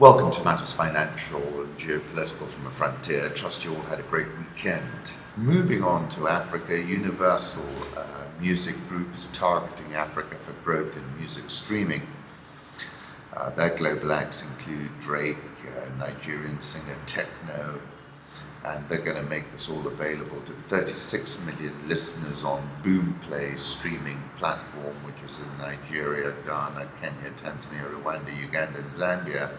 Welcome to Matters Financial and Geopolitical from the Frontier. Trust you all had a great weekend. Moving on to Africa, Universal Music Group is targeting Africa for growth in music streaming. Their global acts include Drake, Nigerian singer Techno, and they're going to make this all available to 36 million listeners on Boomplay streaming platform, which is in Nigeria, Ghana, Kenya, Tanzania, Rwanda, Uganda, and Zambia.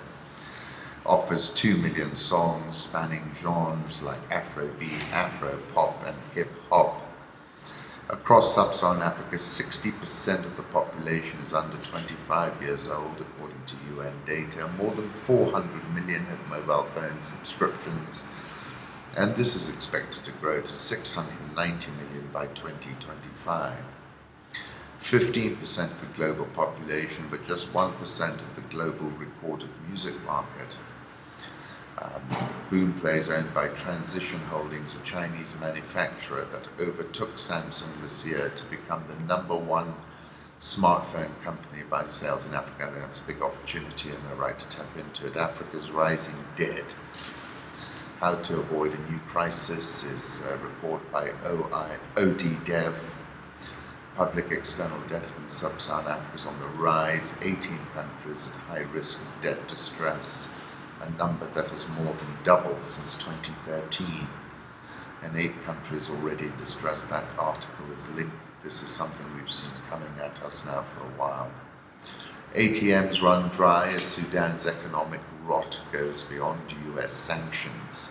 Offers 2 million songs spanning genres like Afrobeat, Afro-pop, and hip-hop. Across sub-Saharan Africa, 60% of the population is under 25 years old, according to UN data. More than 400 million have mobile phone subscriptions, and this is expected to grow to 690 million by 2025. 15% for global population, but just 1% of the global recorded music market. Boomplay is owned by Transition Holdings, a Chinese manufacturer that overtook Samsung this year to become the #1 smartphone company by sales in Africa. I think that's a big opportunity and they're right to tap into it. Africa's rising debt. How to avoid a new crisis is a report by ODDEV. Public external debt in sub-Saharan Africa is on the rise. 18 countries at high risk of debt distress, a number that has more than doubled since 2013. And 8 countries already in distress. That article is linked. This is something we've seen coming at us now for a while. ATMs run dry as Sudan's economic rot goes beyond US sanctions.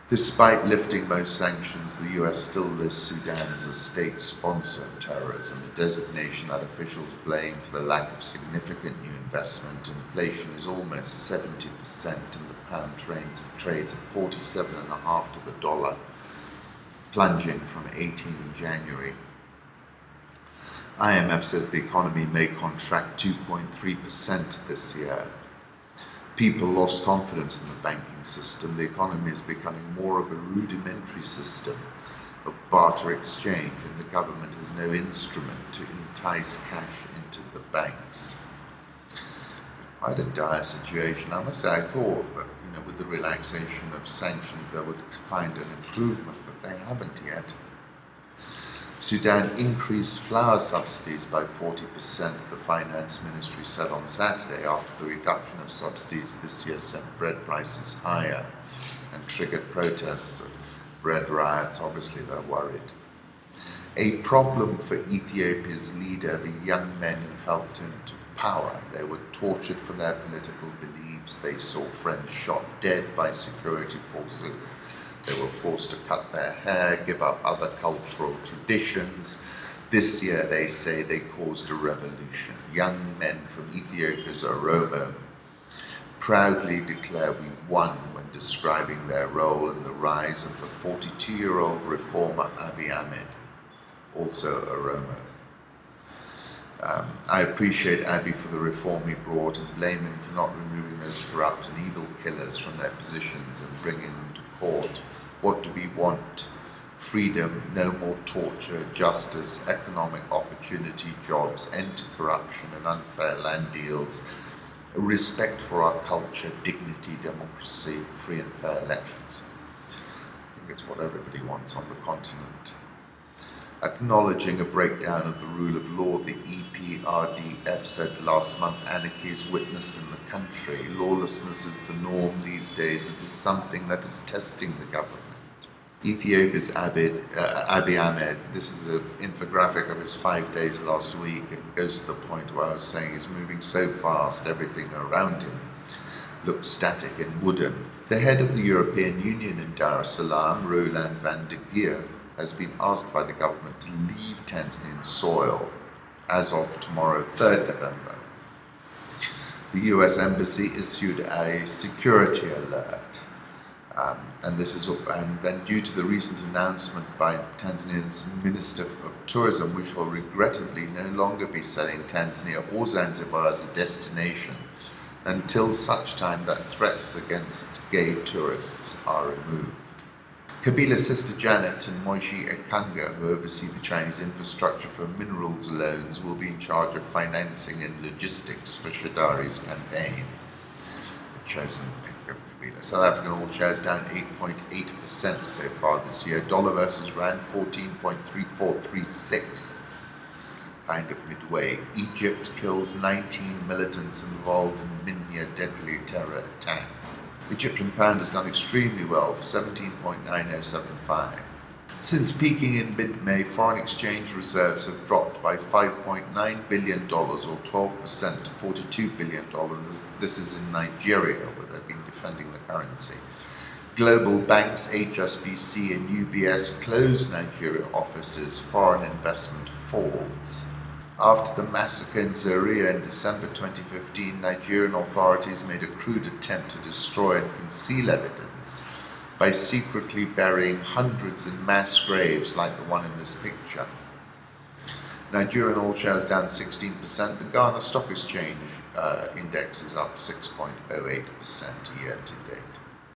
Despite lifting most sanctions, the US still lists Sudan as a state sponsor of terrorism, a designation that officials blame for the lack of significant new investment. Inflation is almost 70% and the pound trades at 47.5 to the dollar, plunging from 18 in January. IMF says the economy may contract 2.3% this year. People lost confidence in the banking system. The economy is becoming more of a rudimentary system of barter exchange, and the government has no instrument to entice cash into the banks. Quite a dire situation. I must say, I thought that with the relaxation of sanctions they would find an improvement, but they haven't yet. Sudan increased flour subsidies by 40%, the finance ministry said on Saturday, after the reduction of subsidies this year sent bread prices higher and triggered protests and bread riots. Obviously they're worried. A problem for Ethiopia's leader, the young men who helped him to power. They were tortured for their political beliefs. They saw friends shot dead by security forces. They were forced to cut their hair, give up other cultural traditions. This year, they say, they caused a revolution. Young men from Ethiopia's Oromo proudly declare we won when describing their role in the rise of the 42-year-old reformer Abiy Ahmed, also Oromo. I appreciate Abiy for the reform he brought and blame him for not removing those corrupt and evil killers from their positions and bringing them to court. What do we want? Freedom, no more torture, justice, economic opportunity, jobs, end to corruption and unfair land deals, respect for our culture, dignity, democracy, free and fair elections. I think it's what everybody wants on the continent. Acknowledging a breakdown of the rule of law, the EPRDF said last month anarchy is witnessed in the country. Lawlessness is the norm these days. It is something that is testing the government. Ethiopia's Abiy Ahmed, this is an infographic of his 5 days last week, and goes to the point where I was saying he's moving so fast, everything around him looks static and wooden. The head of the European Union in Dar es Salaam, Roland van der Geer, has been asked by the government to leave Tanzanian soil as of tomorrow, 3rd November. The US Embassy issued a security alert. And then due to the recent announcement by Tanzania's Minister of Tourism, we shall regrettably no longer be selling Tanzania or Zanzibar as a destination until such time that threats against gay tourists are removed. Kabila's sister Janet and Moishi Ekanga, who oversee the Chinese infrastructure for minerals loans, will be in charge of financing and logistics for Shadari's campaign. chosen pick of Kabila. South African all shares down 8.8% so far this year. Dollar versus Rand 14.3436. Kind of midway. Egypt kills 19 militants involved in Minya deadly terror attack. The Egyptian pound has done extremely well for 17.9075. Since peaking in mid-May, foreign exchange reserves have dropped by $5.9 billion or 12% to $42 billion. This is in Nigeria, where they've been defending the currency. Global banks HSBC and UBS closed Nigeria offices. Foreign investment falls. After the massacre in Zaria in December 2015, Nigerian authorities made a crude attempt to destroy and conceal evidence by secretly burying hundreds in mass graves like the one in this picture. Nigerian all shares down 16%. The Ghana Stock Exchange index is up 6.08% year to date.